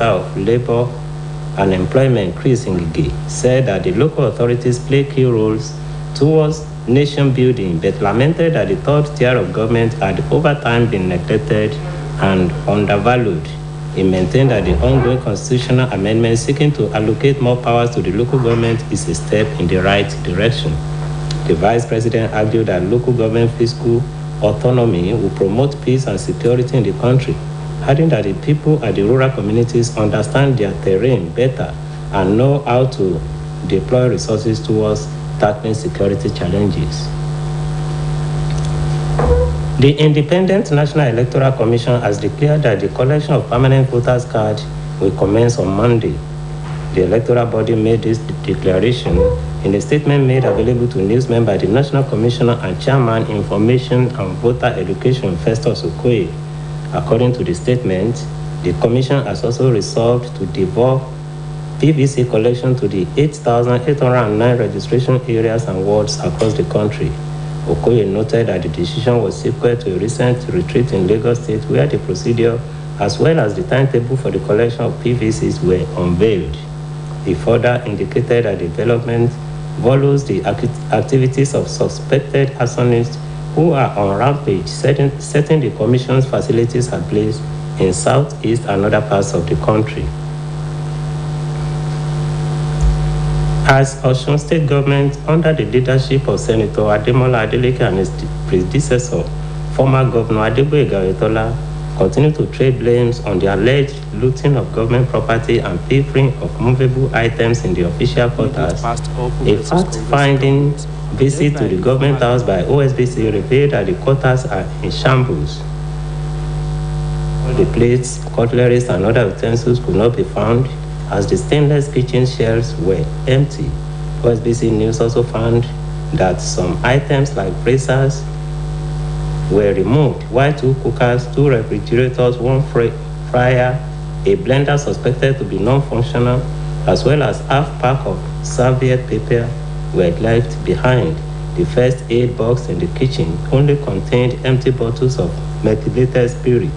of Labour and Employment, Chris Ngige, said that the local authorities play key roles towards nation building, but lamented that the third tier of government had over time been neglected and undervalued. He maintained that the ongoing constitutional amendment seeking to allocate more powers to the local government is a step in the right direction. The Vice President argued that local government fiscal autonomy will promote peace and security in the country, adding that the people at the rural communities understand their terrain better and know how to deploy resources towards tackling security challenges. The Independent National Electoral Commission has declared that the collection of permanent voters' cards will commence on Monday. The electoral body made this declaration in a statement made available to newsmen by the National Commissioner and Chairman, Information and Voter Education, Festus Okoye. According to the statement, the Commission has also resolved to devolve PVC collection to the 8,809 registration areas and wards across the country. Okoye noted that the decision was sequel to a recent retreat in Lagos State where the procedure as well as the timetable for the collection of PVCs were unveiled. He further indicated that the development follows the activities of suspected arsonists who are on rampage, setting the Commission's facilities ablaze in southeast and other parts of the country. As Osun State government, under the leadership of Senator Ademola Adeleke and his predecessor, former Governor Adegboyega Oyetola, continue to trade blames on the alleged looting of government property and pilfering of movable items in the official quarters, a fact-finding visit to the government house by Osbc revealed that the quarters are in shambles. All the plates, cutlery, and other utensils could not be found, as the stainless kitchen shelves were empty. Osbc News also found that some items like braziers were removed, while 2 cookers, 2 refrigerators, 1 fryer, a blender suspected to be non-functional, as well as half-pack of serviette paper were left behind. The first aid box in the kitchen only contained empty bottles of methylated spirit,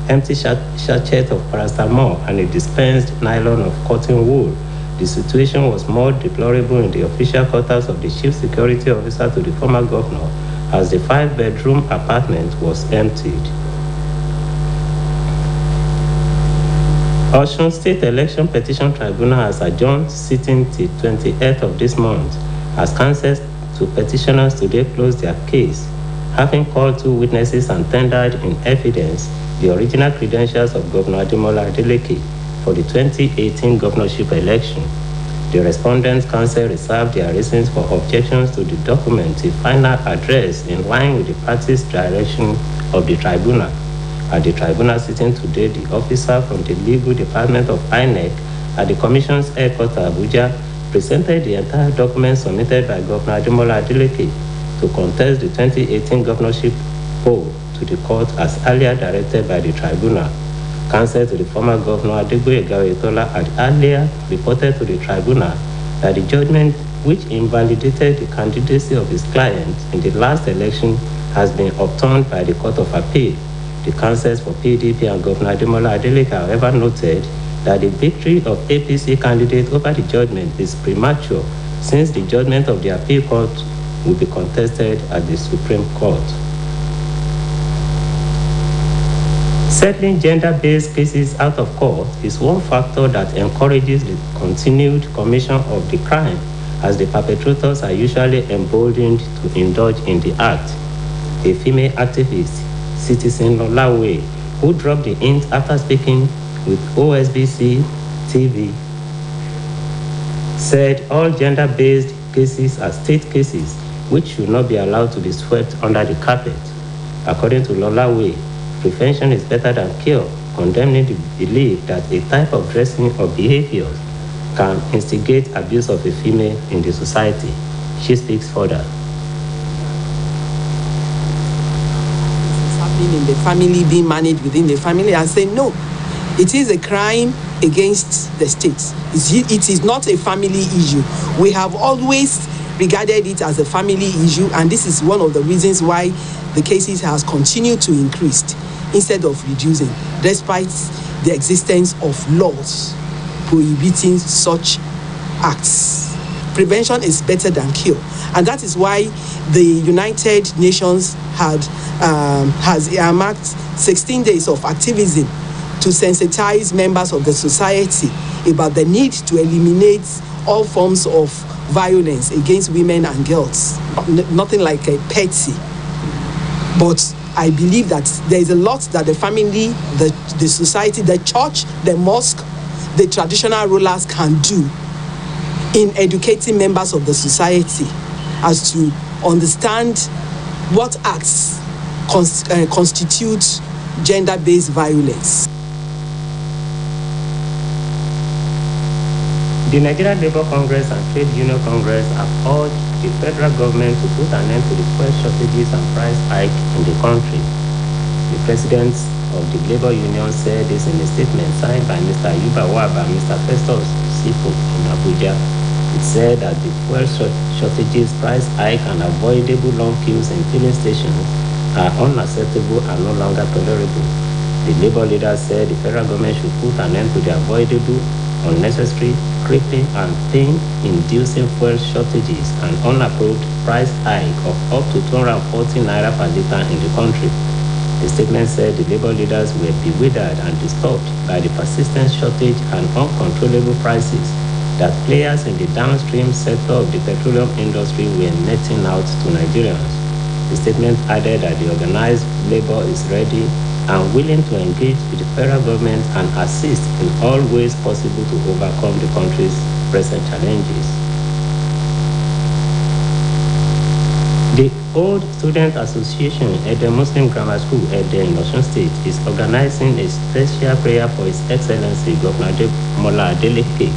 empty sachet of paracetamol, and a dispensed nylon of cotton wool. The situation was more deplorable in the official quarters of the chief security officer to the former governor, as the 5-bedroom apartment was emptied. Osun State Election Petition Tribunal has adjourned sitting till 28th of this month, as counsel to petitioners today closed their case, having called 2 witnesses and tendered in evidence the original credentials of Governor Ademola Adeleke for the 2018 governorship election. The respondents' counsel reserved their reasons for objections to the document a final address in line with the practice direction of the tribunal. At the tribunal sitting today, the officer from the legal department of INEC at the Commission's headquarters, Abuja, presented the entire document submitted by Governor Ademola Adeleke to contest the 2018 governorship poll to the court as earlier directed by the tribunal. Counsel to the former Governor Adegboyega Oyetola had earlier reported to the tribunal that the judgment which invalidated the candidacy of his client in the last election has been overturned by the Court of Appeal. The counsels for PDP and Governor Ademola Adeleke, however, noted that the victory of APC candidate over the judgment is premature, since the judgment of the appeal court will be contested at the Supreme Court. Settling gender-based cases out of court is one factor that encourages the continued commission of the crime, as the perpetrators are usually emboldened to indulge in the act. A female activist, Citizen Lolawe, who dropped the hint after speaking with Osbc TV, said all gender-based cases are state cases which should not be allowed to be swept under the carpet. According to Lolawe, prevention is better than cure, condemning the belief that a type of dressing or behavior can instigate abuse of a female in the society. She speaks further. It's happening in the family, being managed within the family, and say no, it is a crime against the state. It is not a family issue. We have always regarded it as a family issue, and this is one of the reasons why the cases has continued to increase instead of reducing, despite the existence of laws prohibiting such acts. Prevention is better than cure, and that is why the United Nations has earmarked 16 days of activism to sensitize members of the society about the need to eliminate all forms of violence against women and girls. Nothing like a petty, but I believe that there is a lot that the family, the society, the church, the mosque, the traditional rulers can do in educating members of the society as to understand what acts constitute gender-based violence. The Nigerian Labour Congress and Trade Union Congress have urged the federal government to put an end to the fuel shortages and price hike in the country. The president of the Labour Union said this in a statement signed by Mr. Yuba Waba and Mr. Festus Sifo in Abuja. It said that the fuel shortages, price hike, and avoidable long queues in filling stations are unacceptable and no longer tolerable. The Labour leader said the federal government should put an end to the avoidable, unnecessary, creeping and pain-inducing fuel shortages and unapproved price hike of up to 240 naira per litre in the country. The statement said the Labour leaders were bewildered and disturbed by the persistent shortage and uncontrollable prices that players in the downstream sector of the petroleum industry were netting out to Nigerians. The statement added that the organized labor is ready and willing to engage with the federal government and assist in all ways possible to overcome the country's present challenges. The Old Student Association at the Muslim Grammar School at the Osun State is organizing a special prayer for His Excellency Governor Mola Adeleke.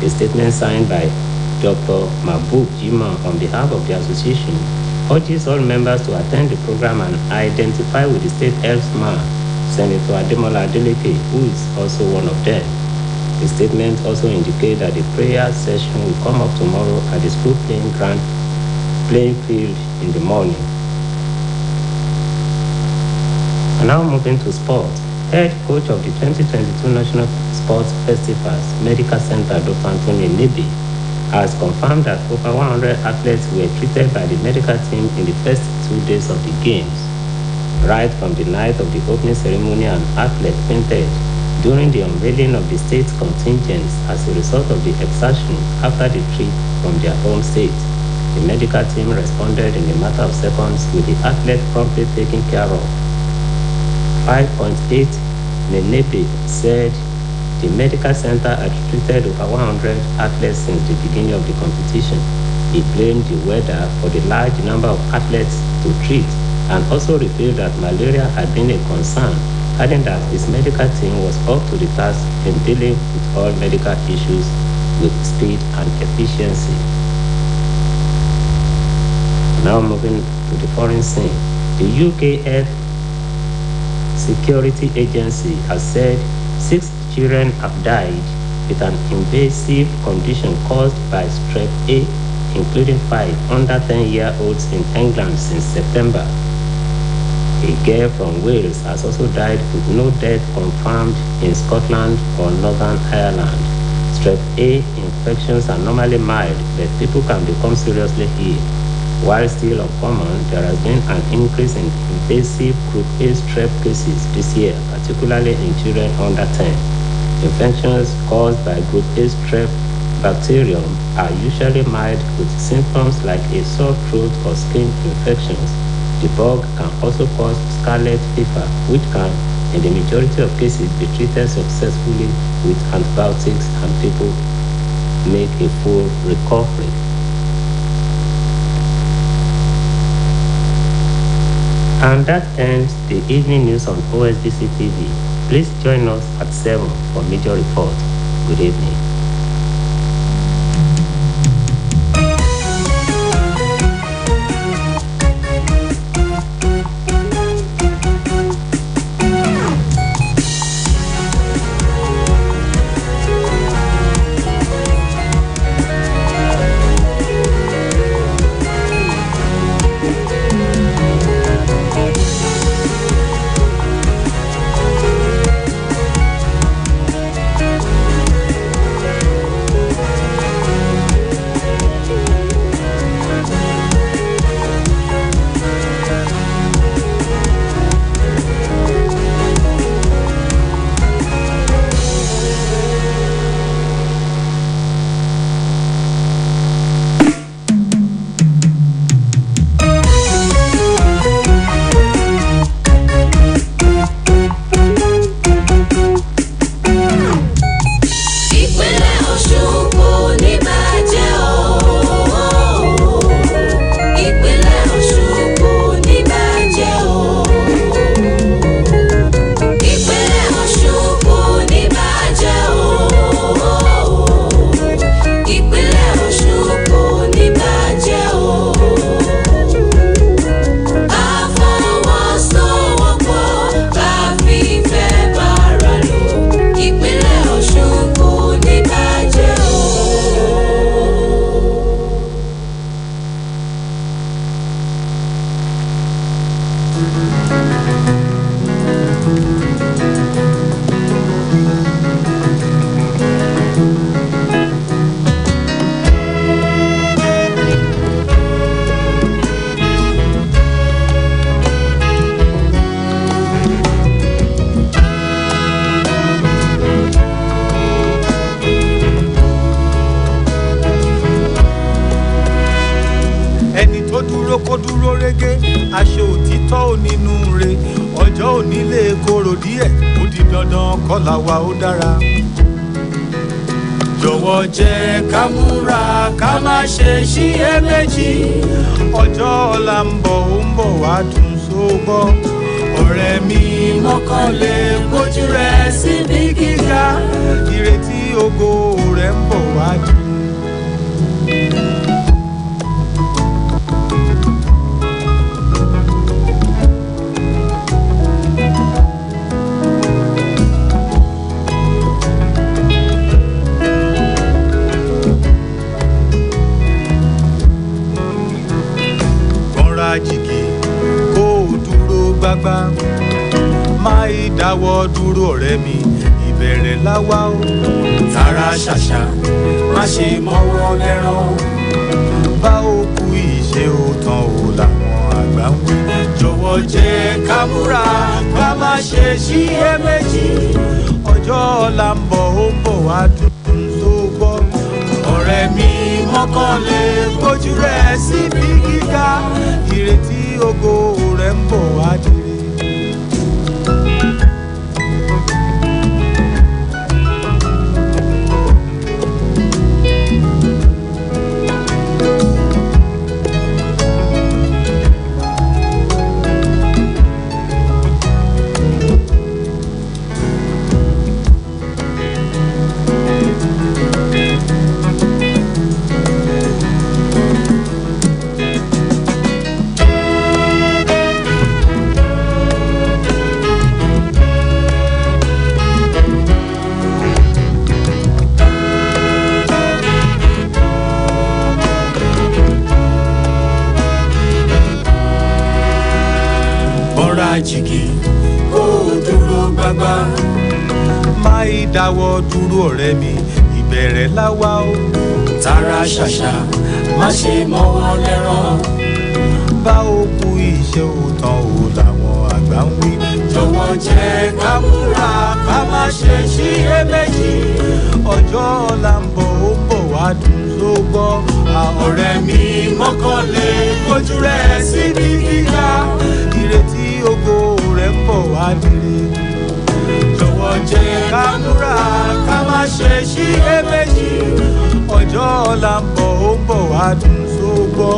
A statement signed by Dr. Mahbub Jima on behalf of the association urges all members to attend the program and identify with the state helpsman, Senator Ademola Adeleke, who is also one of them. The statement also indicates that the prayer session will come up tomorrow at the school playing field in the morning. And now moving to sports. Head coach of the 2022 National Sports Festivals Medical Center, Dr. Anthony Nebi, has confirmed that over 100 athletes were treated by the medical team in the first 2 days of the Games. Right from the night of the opening ceremony, an athlete fainted during the unveiling of the state's contingents as a result of the exertion after the trip from their home state. The medical team responded in a matter of seconds, with the athlete promptly taken care of. 5.8 Nenebe said the medical center had treated over 100 athletes since the beginning of the competition. He blamed the weather for the large number of athletes to treat and also revealed that malaria had been a concern, adding that his medical team was up to the task in dealing with all medical issues with speed and efficiency. Now moving to the foreign scene. The UK Health Security Agency has said 6 children have died with an invasive condition caused by strep A, including 5 under 10-year-olds in England since September. A girl from Wales has also died with no death confirmed in Scotland or Northern Ireland. Strep A infections are normally mild, but people can become seriously ill. While still uncommon, there has been an increase in invasive Group A strep cases this year, particularly in children under 10. Infections caused by Group A strep bacterium are usually mild with symptoms like a sore throat or skin infections. The bug can also cause scarlet fever, which can, in the majority of cases, be treated successfully with antibiotics and people make a full recovery. And that ends the evening news on OSBC TV. Please join us at 7 for major report. Good evening. ọ̀la wa ó dára. Jọ̀wọ́ jẹ́ ká múra ká má ṣe ṣiyèméjì. Ọjọ́ ọ̀la ń bọ̀ wá dùn sógbọ́. Ọ̀rẹ́ mi mọ́kànlé kójú rẹ̀ síbi gíga. Ìrètí ògo rẹ̀ ń bọ̀ wá dùn. Jìgì kó o dúró gbágbá má ìdáwọ́ dúró ọ̀rẹ́ mi ìbẹ̀rẹ̀ láwá o. Tara ṣàṣà má ṣe mọ́wọ́ lẹ́rán bá òkú ìṣe ó tán o làwọn àgbà ń wí. Jọ̀wọ́ jẹ́ ká múra ká má ṣe ṣiyèméjì. Ọjọ́ ọ̀la ń bọ̀ wá dùn sógbọ́. Ọ̀rẹ́ mi mọ́kànlé kójú rẹ̀ síbi gíga. Ìrètí ògo rẹ̀ ń bọ̀ wá dire. Jìgì kó o dúró gbágbá má ìdáwọ́ dúró ọ̀rẹ́ mi ìbẹ̀rẹ̀ láwá o. Tara ṣàṣà má ṣe mọ́wọ́ lẹ́rán bá òkú ìṣe òtàn o làwọn àgbà ń wí. Jọ̀wọ́ jẹ́ ká múra ká má ṣe ṣiyèméjì. Ọjọ́ ọ̀la ń bọ̀ wá dùn sógbọ́. Ọ̀rẹ́ mi mọ́kànlé kójú rẹ̀ síbi gíga. Ìrètí ògo rẹ̀ ń bọ̀ wá dire. Jọ̀wọ́ jẹ́ ká múra ká má ṣe ṣiyèméjì. Ọjọ́ ọ̀la ń bọ̀ wá dùn sógbọ́.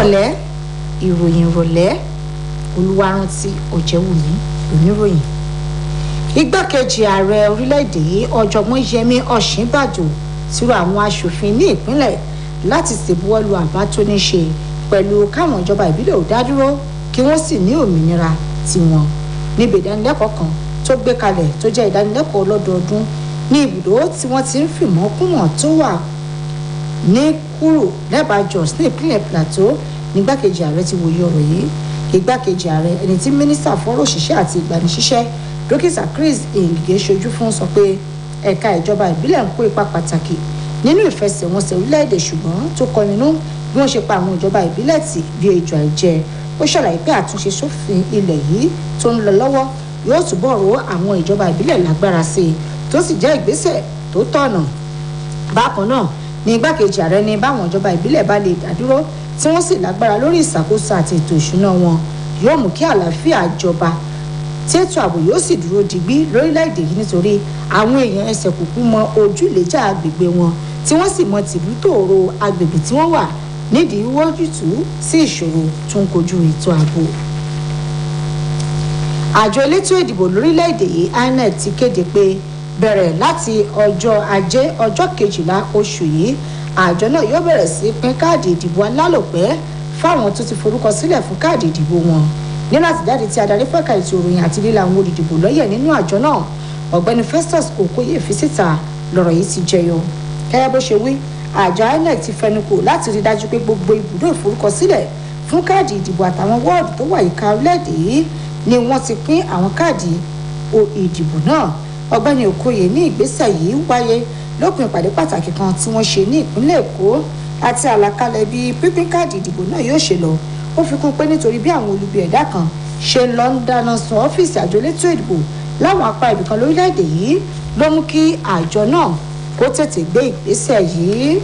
ìrọ̀lẹ́ ìròyìn ìrọ̀lẹ́ Olúwarántí Ọ̀jẹ̀wùmí oníròyìn. Igbákejì ààrẹ orílẹ̀-èdè ọ̀jọ̀gbọ́n Yẹmí Ọ̀ṣínbàjò ti rọ àwọn aṣòfin ní ìpínlẹ̀ láti ṣèbuwọ́lù àbá tó ní ṣe pẹ̀lú káwọn ìjọba ìbílẹ̀ ò dádúró kí wọ́n sì ní òmìnira tiwọn. Níbi ìdánilẹ́kọ̀ọ́ kan tó gbé kalẹ̀ tó jẹ́ ìdánilẹ́kọ̀ọ́ ọlọ́dọọdún ní ibùdó tí wọ́n ti ń fìmọ̀ kúmọ̀ tó wà ní kúrò lẹ́bàá Jos ní ìpínlẹ̀ Plateau nígbàkejì ààrẹ ti wòye ọ̀rọ̀ yìí. Igbákejì ààrẹ ẹni tí mínísítà fọ́rọ̀ òṣìṣẹ́ àti ìgbanisíṣẹ́ dókítà Chris Ngige ṣojú fún sọ pé ẹ̀ka ìjọba ìbílẹ̀ ń kó ipa pàtàkì nínú ìfẹsẹ̀wọnsẹ̀ orílẹ̀-èdè ṣùgbọ́n tó kọ nínú bí wọ́n ṣe pa àwọn ìjọba ìbílẹ̀ tì bí ejò àìjẹ. Ó ṣàlàyé pé àtúnṣe sófin ilẹ̀ yìí tó ń lọ lọ́wọ́ yóò túbọ̀ ró àwọn ìjọba ìbílẹ̀ lágbára sí i tó sì jẹ́ ìgbésẹ̀ tó tọ̀nà. Bákan náà ní igbákejì ààrẹ ní báwọn ìjọba ìbílẹ̀ bá lè dádúró tí wọ́n sì lágbára lórí ìṣàkóso àti ètò ìṣúná wọn yóò mú kí àlàáfíà jọba tí ètò ààbò yóò sì dúró digbí lórílẹ̀‐èdè yìí nítorí àwọn èèyàn ẹsẹ̀ kúkú mọ ojúlẹ̀jà agbègbè wọn tí wọ́n sì mọ tìlú tòòró agbègbè tí wọ́n wà nídìí wójútù sí ìṣòro tó ń kojú ètò ààbò. Àjọ elétò ìdìbò lórílẹ̀‐èdè yìí INEC ti kéde pé bẹ̀rẹ̀ láti ọjọ́ ajé ọjọ́ 12 oṣù yìí àjọ náà yóò bẹ̀rẹ̀ sí pín káàdì ìdìbò alálòpẹ́ fáwọn tó ti forúkọ sílẹ̀ fún káàdì ìdìbò wọn. Nínú àtẹ̀jáde tí adarí fẹ́ka ètò ìròyìn àti líla àwọn olùdìbò lọ́yẹ̀ nínú àjọ náà ọ̀gbẹ́ni Festus Okoye fi síta lọ́rọ̀ yìí ti jẹyọ. Gẹ́gẹ́ bó ṣe wí, àjọ INEC ti fẹnukò láti rí dájú pé gbogbo ibùdó ìforúkọsílẹ̀ fún káàdì ìdìbò àtàwọn wọ́ọ̀dù tó wà yíká orílẹ̀-èdè yìí ni wọ́n ti pín àwọn káàdì ìdìbò náà. ọ̀gbẹ́ni Okoye ní ìgbésẹ̀ yìí wáyé lópin ìpàdé pàtàkì kan tí wọ́n ṣe ní ìpínlẹ̀ Èkó àti àlàkalẹ̀ bí pínpín káàdì ìdìbò náà yóò ṣe lọ. Ó fi kún pé nítorí bí àwọn olubi ẹ̀dá kan ṣe lọ ń dáná sun ọ́fíìsì àjọ elétò ìdìbò láwọn apá ibìkan lórílẹ̀-èdè yìí ló mú kí àjọ náà kó tètè gbé ìgbésẹ̀ yìí.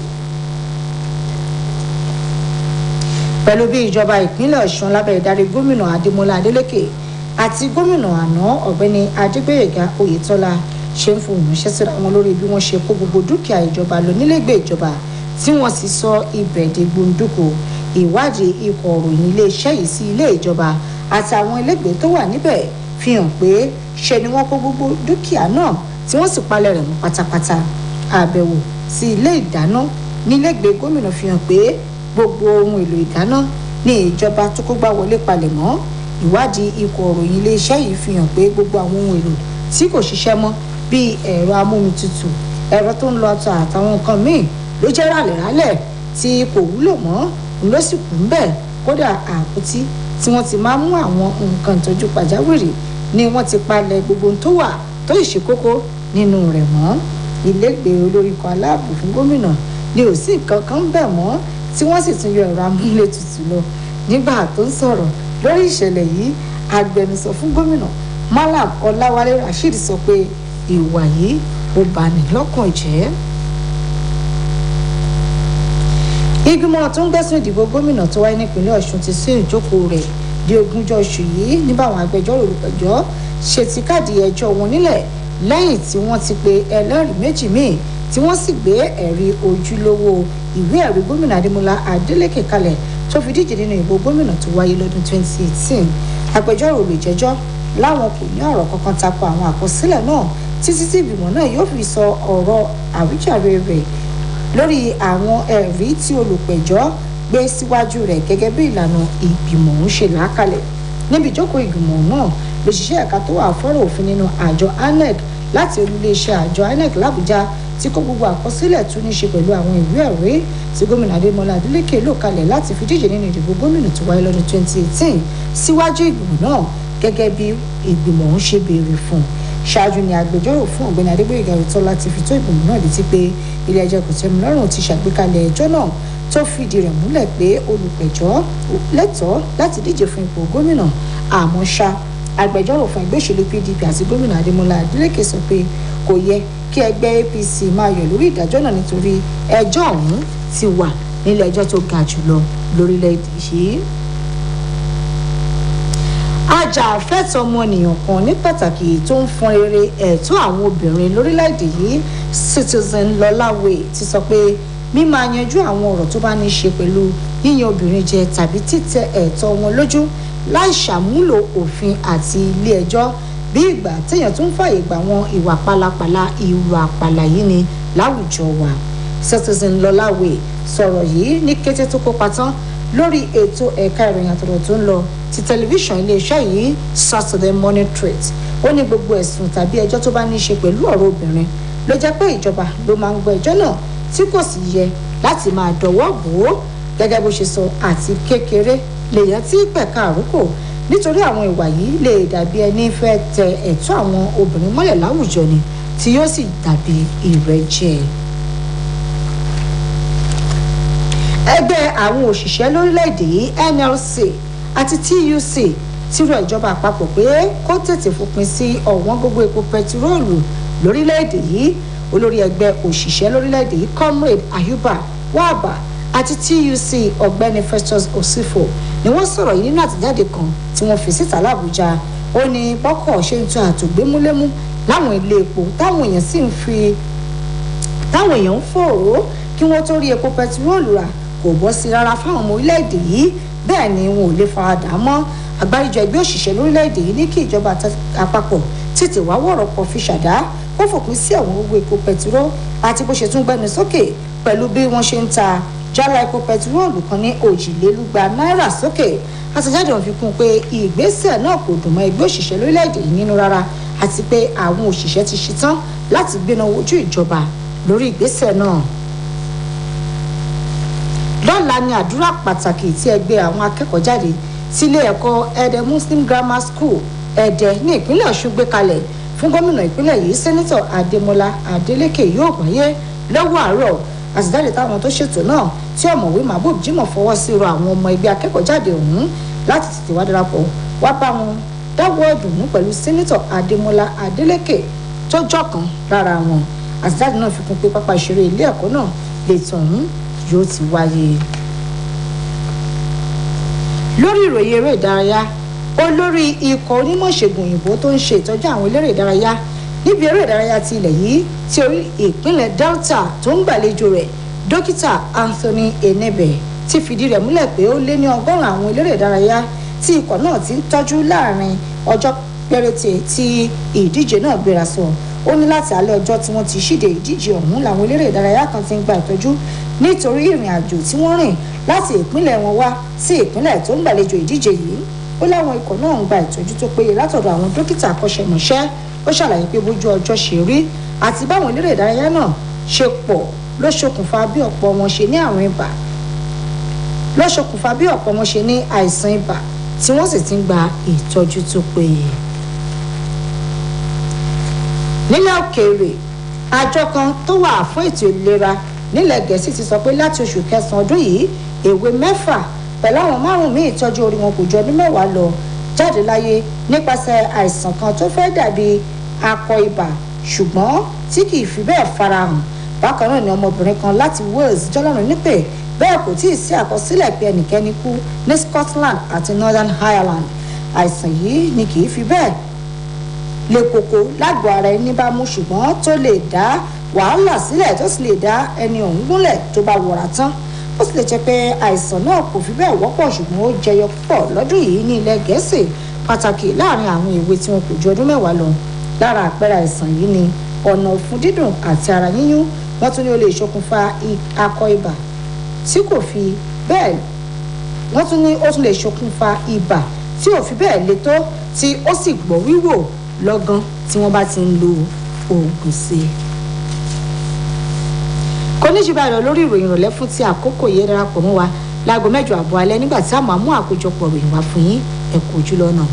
Pẹ̀lú bí ìjọba ìpínlẹ̀ Ọ̀ṣun lábẹ́ ìdarí gómìnà Adémọ́lá Adélékè àti gómìnà àná ọ̀gbẹ́ni Adégbóyèga Oyètọ́lá ṣe ń fohùn ránṣẹ́ síra wọn lórí bí wọ́n ṣe kó gbogbo dúkìá ìjọba lọ nílẹ̀gbẹ́ ìjọba tí wọ́n sì sọ ibẹ̀ di gbòǹdùkú. Ìwádìí ikọ̀ òròyìn iléeṣẹ́ yìí sí ilé ìjọba àti àwọn ilégbèé tó wà níbẹ̀ fi hàn pé ṣe ni wọ́n kó gbogbo dúkìá náà tí wọ́n sì palẹ̀ rẹ̀ mọ́ pátápátá. Àbẹ̀wò sí ilé ìdáná nílẹ̀gbẹ́ gómìnà fi hàn pé gbogbo ohun èlò ìdáná ní ìjọba tó kó gbá wọlé palẹ̀ mọ́. Ìwádìí ikọ̀ òròyìn iléeṣẹ́ yìí fi hàn pé gbogbo àwọn ohun èlò tí kò ṣiṣẹ́ mọ́ bíi ẹ̀rọ amómitutù, ẹ̀rọ tó ń lọ ọ̀tọ̀ àtàwọn nǹkan míì ló jẹ́ ràlẹ̀ràlẹ̀ tí kò wúlò mọ́ ló sì kù ń bẹ̀. Kódà àpótí tí wọ́n ti máa mú àwọn nǹkan ìtọ́jú pàjáwìrì ni wọ́n ti palẹ̀ gbogbo tó wà tó ìṣe kókó nínú rẹ̀ mọ́. Ilégbèé olórí ikọ̀ aláàbò fún gómìnà ni ò sí nǹkan kan bẹ̀ mọ́ tí wọ́n sì tún yọ ẹ̀rọ amúlétutù lọ. Nígbà tó ń sọ̀rọ̀ lórí ìṣẹ̀lẹ̀ yìí, agbẹnusọ fún gómìnà Malam Ọláwálé Rasheed sọ pé ìwà yìí ó bani lọ́kàn jẹ́. Ìgbìmọ̀ tó ń gbẹ́sùn ìdìbò gómìnà tó wáyé nípínlẹ̀ Ọ̀ṣun ti sún ìjókòó rẹ̀ di 20 oṣù yìí ní báwọn agbẹjọ́rò olùpẹ̀jọ́ ṣe ti káàdì ẹjọ́ wọn nílẹ̀ lẹ́yìn tí wọ́n ti pe ẹlẹ́rìí méjì míì tí wọ́n sì gbé ẹ̀rí ojúlówó ìwé ẹ̀rí gómìnà Adémọ́lá Adélékè kalẹ̀ tó fi díje nínú ìbò gómìnà tó wáyé lọ́dún 2018. Agbẹjọ́rò olùjẹ́jọ́ láwọn kò ní ọ̀rọ̀ kankan tako àwọn àkọsílẹ̀ náà títí tí ìgbìmọ̀ náà yóò fi sọ ọ̀rọ̀ àwíjàre rẹ̀ lórí àwọn ẹ̀rí tí olùpẹ̀jọ́ gbé síwájú rẹ̀ gẹ́gẹ́ bí ìlànà ìgbìmọ̀ ń ṣe làákalẹ̀. Níbi ìjókòó ìgbìmọ̀ náà lòṣìṣẹ́ ẹ̀ka tó wà fọ́rọ̀ òfin nínú àjọ INEC láti olúléeṣẹ́ àjọ INEC l'Àbújá tí kó gbogbo àkọsílẹ̀ tún ní ṣe pẹ̀lú àwọn ìwé ẹ̀rí tí gómìnà Adémọ́lá Adélékè lò kalẹ̀ láti fi díje nínú ìdìbò gómìnà tó wáyé lọ́dún 2018 síwájú ìgbìmọ̀ náà gẹ́gẹ́ bí ìgbìmọ̀ ń ṣe béèrè fún. Ṣáájú ni agbẹjọ́rò fún ọ̀gbẹ́ni Adégbóyèga Oyètọ́lá ti fi tó ìgbìmọ̀ náà létí pé ilé ẹjọ́ kòtẹ́milọ́rùn ti ṣàgbékalẹ̀ ẹjọ́ náà tó fìdí rẹ̀ múlẹ̀ pé olùpẹ̀jọ́ lẹ́tọ̀ọ́ láti díje fún ipò gómìnà. Àmọ́ ṣá agbẹjọ́rò fún ẹgbẹ́ òṣèlú PDP àti gómìnà Adémọ́lá Adélékè sọ pé kò yẹ kí ẹgbẹ́ APC máa yọ̀ lórí ìdájọ́ náà nítorí ẹjọ́ ọ̀hún ti wà nílé ẹjọ́ tó ga jùlọ lórílẹ̀‐èdè yìí. Ajàfẹ́tọ̀ọ́ ọmọnìyàn kan ní pàtàkì tó ń fọn rere ẹ̀tọ́ àwọn obìnrin lórílẹ̀‐èdè yìí Citizen Lọ́láwé ti sọ pé mímáa yanjú àwọn ọ̀rọ̀ tó bá ní í ṣe pẹ̀lú yíyan obìnrin jẹ tàbí títẹ ẹ̀tọ́ wọn lójú láì ṣàmúlò òfin àti ilé ẹjọ́ bí ìgbà téèyàn tún fààyè gbà wọn ìwà pálapàla ìwà àpàlà yìí ni láwùjọ wa. Citizen Lọ́láwé sọ̀rọ̀ yìí ní kété tó kópa tán lórí ètò ẹ̀ka ìròyìn àtọ̀rọ̀ tó ń lọ ti tẹlifíṣàn iléeṣẹ́ yìí Saturday Morning Treat. Ó ní gbogbo ẹ̀sùn tàbí ẹjọ́ tó bá ní í ṣe pẹ̀lú ọ̀rọ̀ obìnrin ló jẹ́ pé ìjọba ló máa ń gbọ́ ẹjọ́ náà tí kò sì yẹ láti máa dọ̀wọ́ bò ó. Gẹ́gẹ́ bó ṣe sọ, àti kékeré lèèyàn tí pẹ̀ka àrókò nítorí àwọn ìwà yìí lè dàbí ẹni fẹ́ tẹ ẹ̀tọ́ àwọn obìnrin mọ́lẹ̀ láwùjọ ni tí yóò sì dàbí ìrẹ́jẹ. Ẹgbẹ́ àwọn òṣìṣẹ́ lórílẹ̀‐èdè yìí NLC àti TUC ti rọ ìjọba àpapọ̀ pé kó tètè fòpin sí ọ̀wọ́n gógó epo pẹtiróòlù lórílẹ̀‐èdè yìí. Olórí ẹgbẹ́ òṣìṣẹ́ lórílẹ̀‐èdè yìí Comrade Ayuba Waba àti TUC ọ̀gbẹ́ni Festus Osifo ni wọ́n sọ̀rọ̀ yìí nínú àtẹ̀jáde kan tí wọ́n fi síta l'Àbújá. Ó ní bọ́kọ̀ ṣe ń tún àtògbémúlémú láwọn ilé epo táwọn èèyàn ń fòrò kí wọ́n tó rí epo pẹtiróòlù rà kò bọ́ sí rárá fáwọn ọmọ orílẹ̀-èdè yìí, bẹ́ẹ̀ ni wọn ò lè faradà mọ́. Àgbáríjọ ẹgbẹ́ òṣìṣẹ́ lórílẹ̀-èdè yìí ní kí ìjọba àpapọ̀ tètè wá wọ̀rọ̀ pọ̀ fi ṣàdá kó fòpin sí àwọn gbogbo epo pẹtiró àti bó ṣe tún gbẹnu sókè pẹ̀lú bí wọ́n ṣe ń ta jálá epo pẹtiróòlù kan ní $2,200 sókè. Àtẹ̀jáde ọ̀hún fi kún un pé ìgbésẹ̀ náà kò dùn mọ́ ẹgbẹ́ òṣìṣẹ́ lórílẹ̀‐èdè yìí nínú rárá àti pé àwọn òṣìṣẹ́ ti ṣetán láti gbéná wojú ìjọba lórí ìgbésẹ̀ náà. Lọ́la ni àdúrà pàtàkì tí ẹgbẹ́ àwọn akẹ́kọ̀ọ́ jáde sílé ẹ̀kọ́ Ẹdẹ Muslim Grammar School Ẹdẹ ní ìpínlẹ̀ Ọ̀ṣun gbé kalẹ̀ fún gómìnà ìpínlẹ̀ yìí sẹ́nitọ̀ Adémọ́lá Adélékè yóò wáyé lọ́wọ́ àárọ̀. Àtẹ̀jáde táwọn tó ṣètò náà tí ọ̀mọ̀wé Mahbub Jimoh fọwọ́ sí rọ àwọn ọmọ ẹgbẹ́ akẹ́kọ̀ọ́ jáde ọ̀hún láti tètè wá darapọ̀ wá bá wọn dáwọ́ ìdùnnú pẹ̀lú sẹ́nitọ̀ Adémọ́lá Adélékè tó jọ̀kan lára wọn. Àtẹ̀jáde náà fi kún pé pápá ìṣeré ilé ẹ̀kọ́ náà lètò ọ̀hún yóò ti wáyé. Lórí ìròyìn eré ìdárayá, olórí ikọ̀ onímọ̀ ìṣègùn òyìnbó tó ń ṣe ìtọ́jú àwọn eléré ìdárayá níbi eré ìdárayá ti ilẹ̀ yìí tí orí ìpínlẹ̀ Delta tó ń gbàlejò rẹ̀ dókítà Anthony Enebe ti fìdí rẹ̀ múlẹ̀ pé ó lé ní 100 àwọn eléré ìdárayá tí ikọ̀ náà ti ń tọ́jú láàrin ọjọ́ péréte tí ìdíje náà gbéra sọ. Ó ní láti alẹ́ ọjọ́ tí wọ́n ti ṣíde ìdíje ọ̀hún làwọn eléré ìdárayá kan ti ń gba ìtọ́jú nítorí ìrìn àjò tí wọ́n rìn láti ìpínlẹ̀ wọn wá sí ìpínlẹ̀ tó ń gbàlejò ìdíje yìí. Ó láwọn ikọ̀ náà ń gba ìtọ́jú tó péye látọ̀dọ̀ àwọn dókítà akọ́ṣẹ́mọṣẹ́. Ó ṣàlàyé pé bójú ọjọ́ ṣe rí àti báwọn eléré ìdárayá náà ṣe pọ̀ ló ṣokùnfà bí ọ̀pọ̀ wọn ṣe ní àrùn ibà ní àìsàn ibà tí wọ́n sì ti ń gba ìtọ́jú tó péye. Nílẹ̀ òkèèrè, àjọ kan tó wà fún ètò ìlera nílẹ̀ Gẹ̀ẹ́sì ti sọ pé láti oṣù kẹsàn-án ọdún yìí èwe 6 pẹ̀lú àwọn 5 míì ìtọ́jú orí wọn kò ju ọdún 10 lọ jáde láyé nípasẹ̀ àìsàn kan tó fẹ́ dàbí akọ ibà ṣùgbọ́n tí kì í fi bẹ́ẹ̀ farahàn. Bákan náà ni ọmọbìnrin kan láti Wales jọlọ́run nípè bẹ́ẹ̀ kò tí ì sí àkọsílẹ̀ pé ẹnikẹ́ni kú ní Scotland àti Northern Ireland. Àìsàn yìí ni kì í fi bẹ́ẹ̀ le koko lágọ̀ọ́ ara ẹni bá mú ṣùgbọ́n tó lè dá wàhálà sílẹ̀ tó sì lè dá ẹni ọ̀hún gúnlẹ̀ tó bá wọra tán. Ó sì lè jẹ́ pé àìsàn náà kò fi bẹ́ẹ̀ wọ́pọ̀ ṣùgbọ́n ó jẹyọ púpọ̀ lọ́dún yìí ní ilẹ̀ Gẹ̀ẹ́sì pàtàkì láàrin àwọn èwe tí wọn kò ju ọdún 10 lọ. Lára àpẹẹrẹ àìsàn yìí ni ọ̀nà ọ̀fun dídùn àti ara yíyún. Wọ́n tún ní ó lè ṣokùnfà akọ ibà tí kò fi bẹ́ẹ̀ wọ́n tún ní ó tún lè ṣokùnfà ibà tí ò fi bẹ́ẹ̀ le tó tí ó sì gbọ́ wíwò lọ́gán tí wọ́n bá ti ń lo oògùn sí i. Kò ní jù báyìí lọ lórí ìròyìn ìrọ̀lẹ́ fún ti àkókò yìí. Darapọ̀ mọ́ wa láago 8:30 alẹ́ nígbà tí a máa mú àkójọpọ̀ ìròyìn wá fún yín. Ẹ kú ojú lọ́nà.